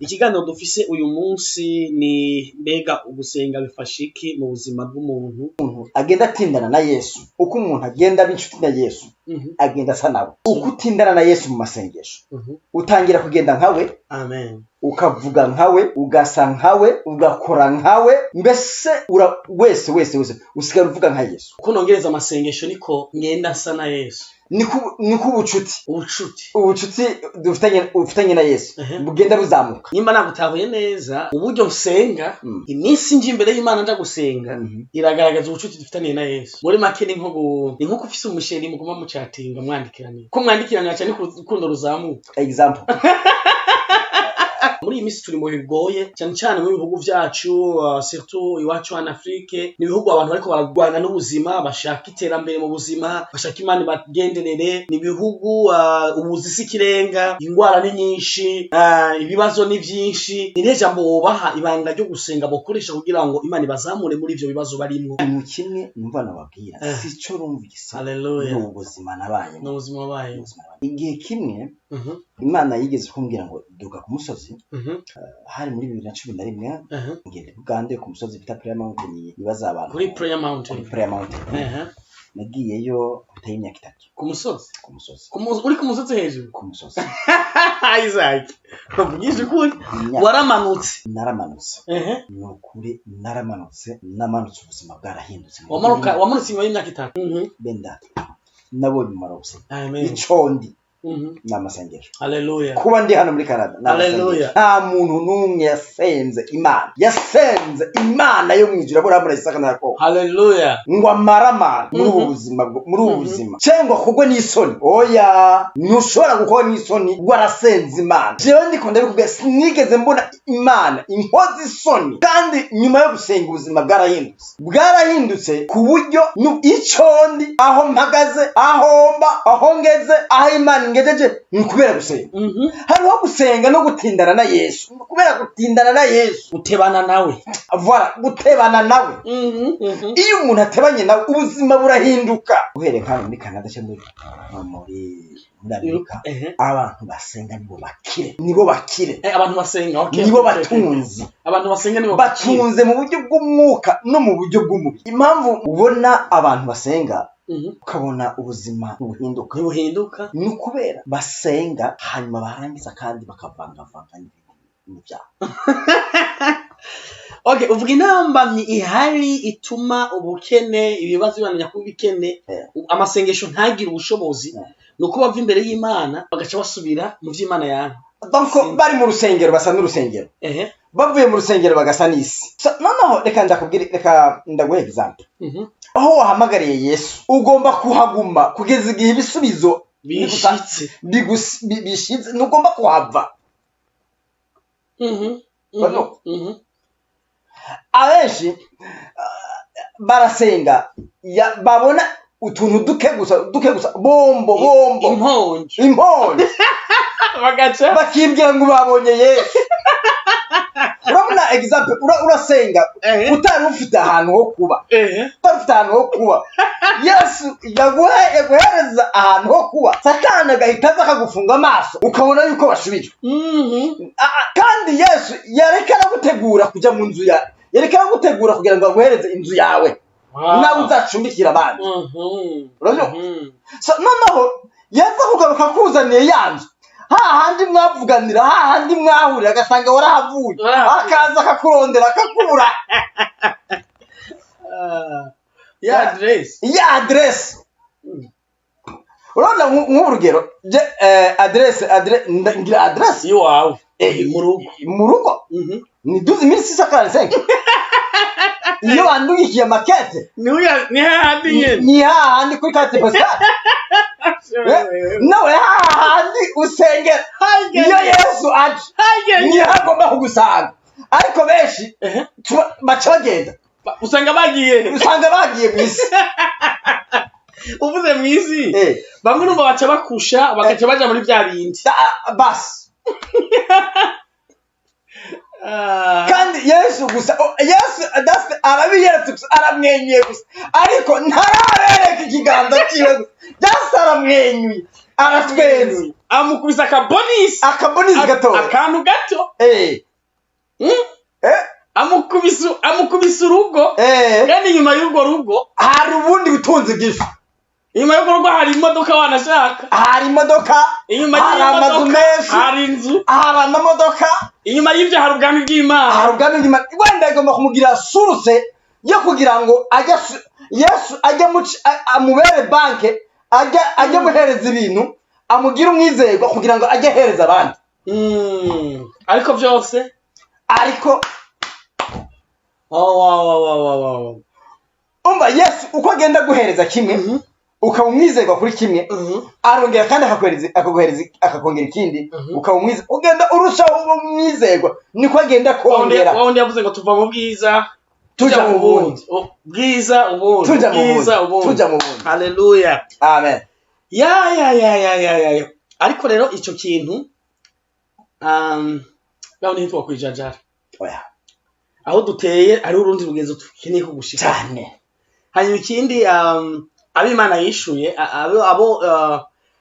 Ikiganiro dufise uyu munsi ni mbega ugusenga bifasha iki mu buzima bw'umuntu? Agenda atindana na Yesu. Uko umuntu agenda b'inshuti na Yesu, agenda asa nawe. Uko utindana na Yesu mu masengesho, utangira kugenda nkawe. Amen. Ukavuga nkawe, ugasa nkawe, ugakora nkawe, mbese wese usigara uvuga nka Yesu. Uko nongereza amasengesho niko ngenda asa na Yesu. Niko ubucuti dufitanye na Yesu bugenda buzamuka. Nimba nagutahuye neza uburyo usenga, iminsi nje imbere y'Imana nja gusenga iragaragaza ubucuti dufitanye na Yesu. Muri make ni nko ufise umusheri muguma mu chatting mwandikiranye. Ko mwandikiranye cyane kurukundo ruzamuka. Example. Muri iyi minsi turi mu bigoye cyane mu bihugu byacu, surtout iwacu en Afrique, ni bihugu abantu bariko baragwana n'ubuzima, bashaka iterambere mu buzima, bashaka Imana bagenderere, ni bihugu ubuzisi kirenga, ingwara ni nyinshi, ibibazo ni byinshi. Ni jambo bobaha ibanga ryo gusenga bokoresha kugira ngo Imana bazamure muri ivyo bibazo barimwo. Mu kimwe numva nababwira sico rumvise. Haleluya. N'ubuzima nabaye. N'ubuzima baye. Igihe kimwe Imana yigeze kumbwira ngo duka ku musozi. Hari muri 2011 ngende Bugande ku musozi bita Prayer Mountain, ibaza abantu. Kuri Prayer Mountain. Nagiyeyo uteye imyaka 3. Ku musozi. Uri ku musozi hejuru. Ku musozi. Isaac. Kubwije kuri waramanutse. Naramanutse. Nukuri naramanutse, namanutse ubuzima bwarahindutse. Wamanutse nyuma y'imyaka 3. Benda. Nabonye marose. Amen. Icondi. N'amasengesho. Haleluya. Kuba ndi hano muri Canada. Haleluya. Nta muntu numwe yasenze Imana yo mwijura bora muri Isaka na Yakobo. Haleluya. Ngo amaramara muri ubu buzima. Cyangwa kugwe n'isoni. Oya, ntushobora gukora n'isoni warasenze Imana. Jewe ndiko ndabikubwira sinigeze mbona Imana inkozi isoni. Kandi nyuma yo gusenga ubuzima bwarahindutse ku buryo icondi aho mpagaze, aho mba, aho ngeze, aho Imana ngejeje kubera gusenga. Hariho gusenga no gutindana na Yesu. Kubera gutindana na Yesu, gutebana nawe. Voilà, gutebana nawe. Iyo umuntu atebanye nawe ubuzima burahinduka. Uhere nkano muri Canada cyangwa muri Amerika, abantu basenga nibo bakire. Abantu basenga, okay. Nibo batunzi. Abantu basenga nibo batunze mu buryo bw'umwuka no mu buryo bw'umubiri. Impamvu ubona abantu basenga ukabona ubuzima buhinduka ni ukubera basenga hanyuma barangiza kandi bakavanga n'ibintu byabo. Okay, uvuga intambamyi ihari ituma ubukene, ibibazo bibanya ku bikene, amasengesho ntagire ubushobozi, nuko bava imbere y'Imana bagaca basubira mu vy'Imana yanyu. Donc bari mu rusengero basa n'urusengero. Bavuye mu rusengero bagasa n'isi. Noneho reka ndaguhe example. Aho wahamagariye Yesu ugomba kuhaguma kugeza igihe ibisubizo bishitse ntugomba kuhava. Abenshi barasenga babona utuntu duke gusa bombo imponje bagaca bakibwira ngo babonye Yesu. Urabona example, urasenga utari ufite ahantu ho kuba. Yesu yaguhereza ahantu ho kuba, Satani agahita aza akagufunga amaso ukabona yuko bashubijwe. Kandi Yesu yarekera gutegura kujya mu nzu yawe, yarekera gutegura kugira ngo aguhereze inzu yawe nawe uzacumbikira abandi. Urabona? Noneho Yesu kugaruka kuzaniye yanzu hahandi mwavuganira, hahandi mwahurira, agasanga warahavuye, akaza akakurondera akakura. Ya address. Urabona nk'urugero ngira address iwawe mu rugo ni 12645. Iyo wandugiye makete ni hahandi nyene, ni hahandi kuri carte postale. Nawe hahandi usengera iyo Yesu aje ni hagomba kugusanga. Ariko benshi baca bagenda usanga bagiye mwisi. Uvuze mwisi bamwe numva baca bakusha bagaca baja muri bya bindi bas. Kandi Yesu gusa arabiyeretse gusa, aramwenyuye gusa, ariko ntarabereka ikiganza cyiwe gusa, aramwenyuye, aratwenze. amukubisa akabonisi gato akantu gato amukubisa urugo kandi inyuma y'urwo rugo hari ubundi butunzi bw'ifu. Inyuma y'urwo rugo hari imodoka wanashaka, hari imodoka, hari amazu menshi, hari inzu, hari amamodoka. Inyuma y'ibyo hari ubwami bw'Imana. Wenda igomba kumugira suruse yo kugira ngo Yesu ajye amubere banke, ajye muhereza ibintu, amugira umwizerwa kugira ngo ajye hereza abandi. Ariko byose umva Yesu uko agenda guhereza kimwe ukaba umwizerwa kuri kimwe, arongera kandi akakongera ikindi, ukaba umwizerwa, ugenda urushaho umwizerwa, niko agenda kongera. Wawundi yavuze ngo tuva mu bwiza tuja mu bundi, bwiza ubundi, tuja mu bundi. Haleluya, amen. ya ariko rero icyo kintu gahunda hitwa kwijajara. Aho duteye ari urundi rugezo tukeneye ko gushika cyane. Hanyuma ikindi ab'Imana yishuye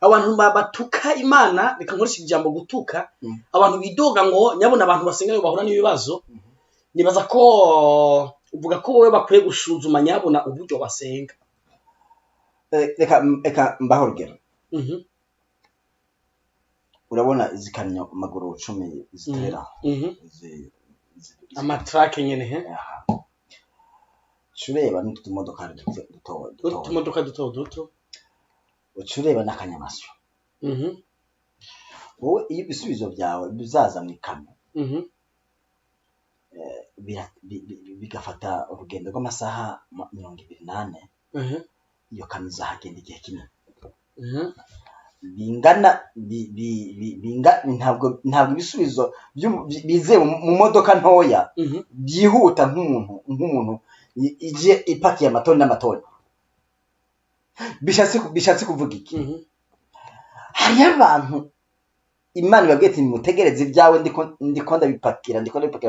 abantu batuka Imana, reka nkoresha ijambo gutuka, abantu bidoga ngo nyabona abantu basenga bahura n'ibibazo, nibaza ko uvuga ko wowe bakwiye gushuzuma nyabona uburyo basenga. Reka mbaho urugero. Urabona izikamyo amaguru 10 ziterera amatrake nyene Chureba n'utumodoka duto Uchureba n'akanyamasyo. Wowe iyo ibisubizo byawe bizaza mu ikamyo bigafata urugendo rw'amasaha 28, iyo kamyo izahagenda igihe kinini. Bingana ntabwo ibisubizo bize mu modoka ntoya byihuta nk'umuntu ije ipakiye amatoni n'amatoni. Bishatse kuvuga iki? Hari abantu Imana ibabwiye ati mutegereze ibyawe ndiko ndabipakira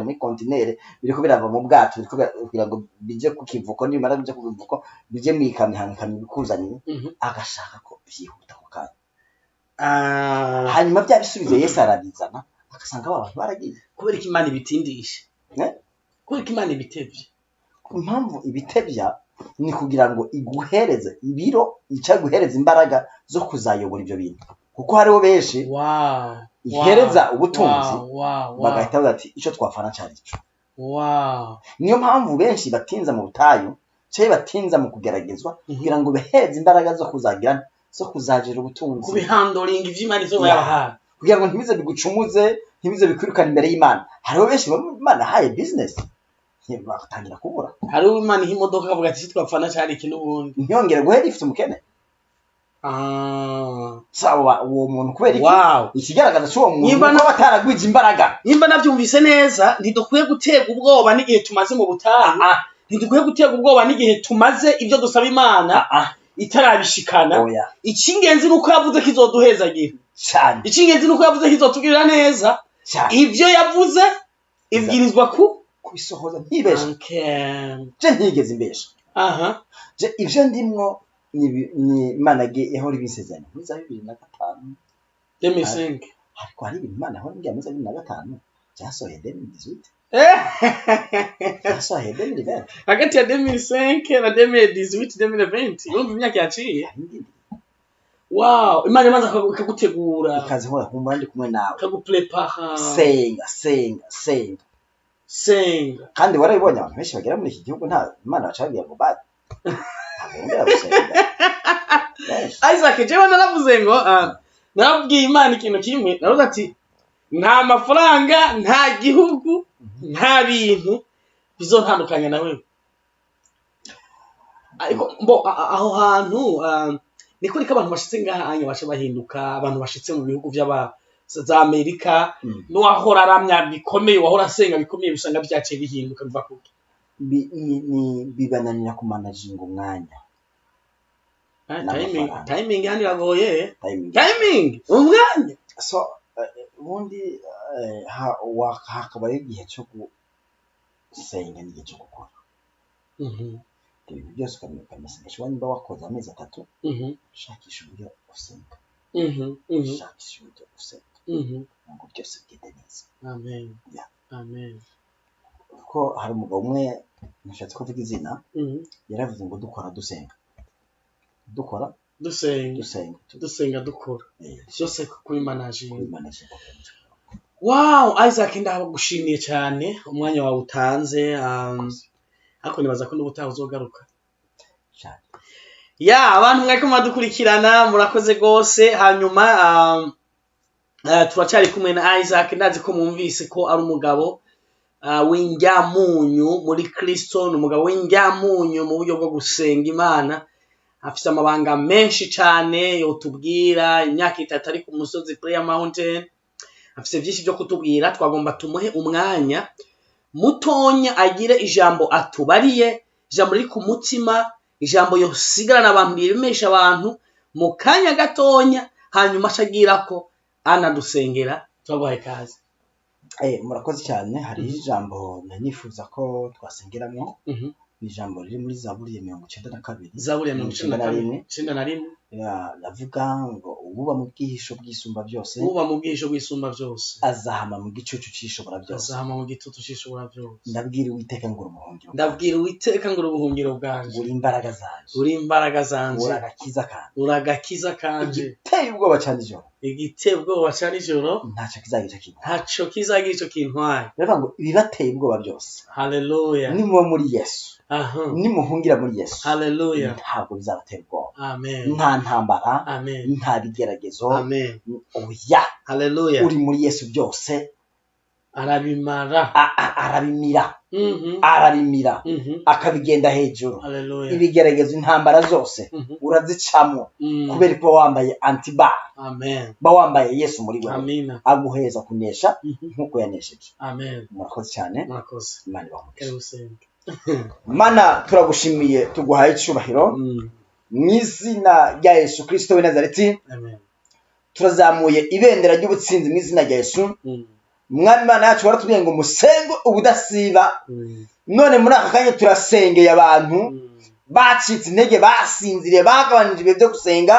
muri kontinere, biriko birava mu bwato, kugira ngo bije ku kivuko, nimara bije ku kivuko bije mu ikamyo bikuzaniye, agashaka ko byihuta ku kanya. Hanyuma bya bisubizo Yesu arabizana, agasanga abantu baragiye. Kubera ko Imana ibitindisha, kubera ko Imana ibitevye. Impamvu ibitevya ni kugira ngo iguhereze ibiro, icaguhereza imbaraga zo kuzayobora ibyo bintu, kuko hariho benshi ihereza ubutunzi bagahita bati icyo twafana cyari cyo. Niyo mpamvu benshi batinza mu butayu, cyangwa batinza mu kugeragezwa kugira ngo behereze imbaraga zo kuzagira, zo kuzagera ubutunzi, kubihandoringa ivy'Imana izo yabahaye, kugira ngo ntibize bigucumuze, ntibize bikwirukana imbere y'Imana. Hariho benshi Imana haye business batangira kubura. Hari Imana imodoka avuga ati twapfana cyari ikintu ubundi ntiyongera guhera ifite umukene. Sawa uwo muntu kubera iki? Ikigaragaza cyo uwo muntu ko bataragwije imbaraga. Nimba nabyumvise neza, ntidukwiye gutega ubwoba n'igihe tumaze mu butayu, ntidukwiye gutega ubwoba n'igihe tumaze ibyo dusaba Imana itarabishikana. Icyingenzi nuko yavuze ko izoduhezagira cyane, icyingenzi nuko yavuze ko izotugirira neza. Ibyo yavuze ibwirizwa kubisohoza ntibesha. Je ntigeze imbesha. Je ivyo ndimwo ni Imana yahora ibisezerano muri 2005. Ariko hari ibintu Imana yahora imbwira muri 2005 byasohoye 2018. Byasohoye 2020. Hagati ya 2005 na 2018 2020 urumva imyaka yaciye. Imana imanza ikagutegura, ikaze hora kumva ndi kumwe nawe, ikaguprepara. Senga. Kandi warabibonye abantu benshi bagera muri iki gihugu nta Imana bacagiye ngo bad. Isaac jewe naravuze ngo nabwiye Imana ikintu kimwe, navuze ati nta mafaranga, nta gihugu, nta bintu bizontandukanya na wewe. Ariko aho hantu niko abantu bashitse ngaha anya bace bahinduka, abantu bashitse mu bihugu za Amerika, n'uwahora aramya bikomeye, wahora asenga bikomeye, bisanga byaciye bihinduka biva kuki bibananira kumanajinga umwanya. Timing yani ragoye. Timing umwanya. So ubundi hakaba igihe cyo gusenga n'igihe cyo gukora. Ibintu byose ukamenya niba wakoze amezi 3, shakisha uburyo usenga. shakisha uburyo gusenga ngo byose bigende neza. Amen. Amen. Kuko hari umugabo umwe nashatse kuvuga izina yaravuze ngo dukora dusenga dukora byose kuri managing. Wow, Isaac ndagushimiye cyane umwanya wawe utanze, ariko nibaza ko n'ubutaha uzogaruka cyane. Abantu mwako mwadukurikirana murakoze gose. Hanyuma turacyari kumwe na Isaac, ndazi ko mwumvise ko ari umugabo w'injyamunyu muri Kristo, n'umugabo w'injyamunyu mu buryo bwo gusenga Imana. Afite amabanga menshi cyane yotubwira, imyaka 3 ari ku musozi Prayer Mountain, afite byinshi byo kutubwira. Twagomba tumuhe umwanya mutonya agire ijambo atubariye, ijambo riri ku mutima, ijambo yosigarana abantu yiremesha abantu mu kanya gatonya, hanyuma acagira ko anadusengera. Twabaye kazi. Murakoze cyane. Hari ijambo nanifuza ko twasengeramo, ijambo riri muri Zaburi ya 92. Zaburi ya 91 yavuga ngo ububa mu bwihisho bw'isumba byose, azahama mu gicucu cy'ishobora byose. Ndabwira Uwiteka ngo ubuhungiro bwanje, uri imbaraga zanje, uragakiza kanje. Igiteye ubwoba cyane ijoro, ntacyo kizagira icyo kintwaye. Bivuga ngo ibibateye ubwoba byose, haleluya, ni mu muri Yesu. Nimuhungira muri Yesu, haleluya, ntabwo bizabatera ubwoba. Amen. Nta ntambara, amen, nta bigeragezo, amen, oya, haleluya. Uri muri Yesu byose arabimira akabigenda hejuru. Haleluya. Ibigeragezo intambara zose urazicamo kubera ko wambaye antiba. Amen. Ba wambaye Yesu muri wewe. Amina. Aguheza kunesha nkuko yanesheje. Amen. Murakoze cyane. Imana ibahe. Mana turagushimiye, tuguhaye icyubahiro mu izina rya Yesu Kristo w'i Nazareti. Amen. Turazamuye ibendera ry'ubutsinzi mu izina rya Yesu. Mwami Mana yacu waratubwiye ngo musenge ubudasiba. None muri aka kanya turasengeye abantu bacitse intege, basinziriye, bagabanije ibihe byo gusenga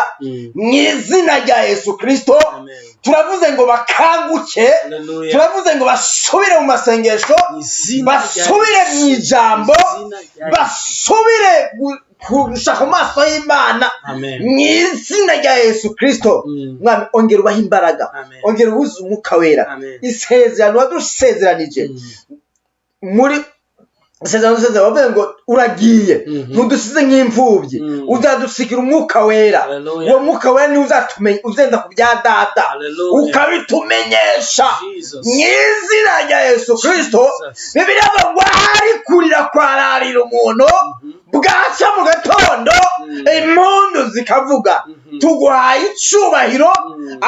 mu izina rya Yesu Kristo. Turavuze ngo bakanguke, turavuze ngo basubire mu masengesho, basubire mu ijambo, basubire gushaka amaso y'Imana mu izina rya Yesu Kristo. Mwami ongera ubaha imbaraga, ongera ubuze umwuka wera. Isezerano wadusezeranije muri isezerano wavuze ngo uragiye ntudusize nk'imfubyi, uzadusigira umwuka wera. Uwo mwuka wera ni uzatumenye, uzenda ku bya data ukabitumenyesha mu izina rya Yesu Kristo. Bibiliya ngo hari kurira kwararira umuntu, bwaca mu gatondo impundu zikavuga. Tuguhaye icyubahiro,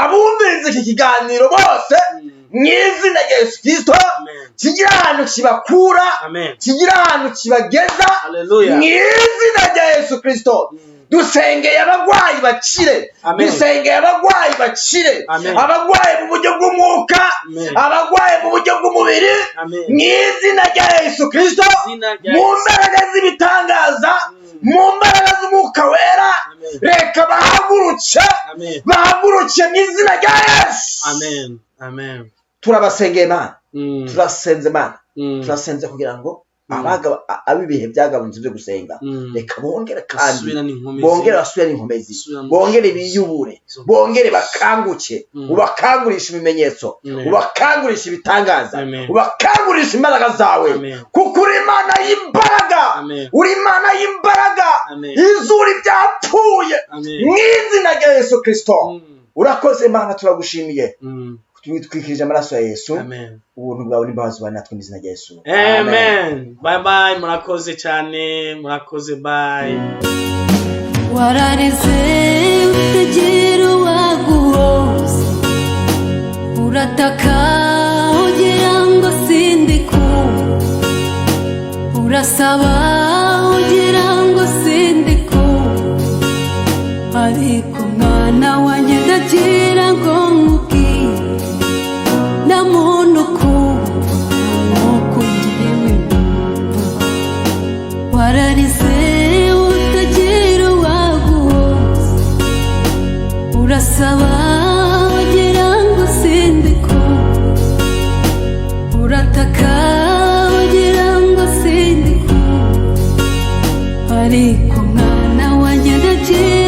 abumviriza iki kiganiro bose mu izina rya Yesu Kristo. Kigira ahantu kibakura, kigira ahantu kibageza mu izina rya Yesu Kristo. Dusengeye abagwayi bakire, dusengeye abagwayi bakire, abagwayi mu buryo bw'umwuka, abagwayi mu buryo bw'umubiri mu izina rya Yesu Kristo. Mu mbaraga z'ibitangaza, mu mbaraga z'umwuka wera, reka bahaguruke mu izina rya Yesu. Amen. Amen. Turabasengeye Mana, turasenze Mana, turasenze kugira ngo abibihe byagabunze byo gusenga reka bongere kandi bongere basubire inkomezi, bongere biyubure, bongere bakanguke, ubakangurisha ibimenyetso, ubakangurisha ibitangaza, ubakangurisha imbaraga zawe, kuko uri Imana y'imbaraga, uri Imana y'imbaraga, izuri byapfuye mu izina rya Yesu Kristo. Urakoze Imana, turagushimiye. Twitwikirije amaraso ya Yesu. Amen. Ubuntu bwawe n'imbabazi bane natwe mu izina rya Yesu. Amen. Bye bye. Murakoze cyane. Murakoze. Bye. Wararize utagira uwaguhoza, urataka ugira ngo sindikumva, urasaba ugira ngo sindikumva, ariko mwana wanjye ndagira ngo nkubwire na muntu kumva nk'uko njyewe numva. Wararize utagira uwaguhoza, urasaba ugira ngo sindi ariko mwana wanjye ndagiye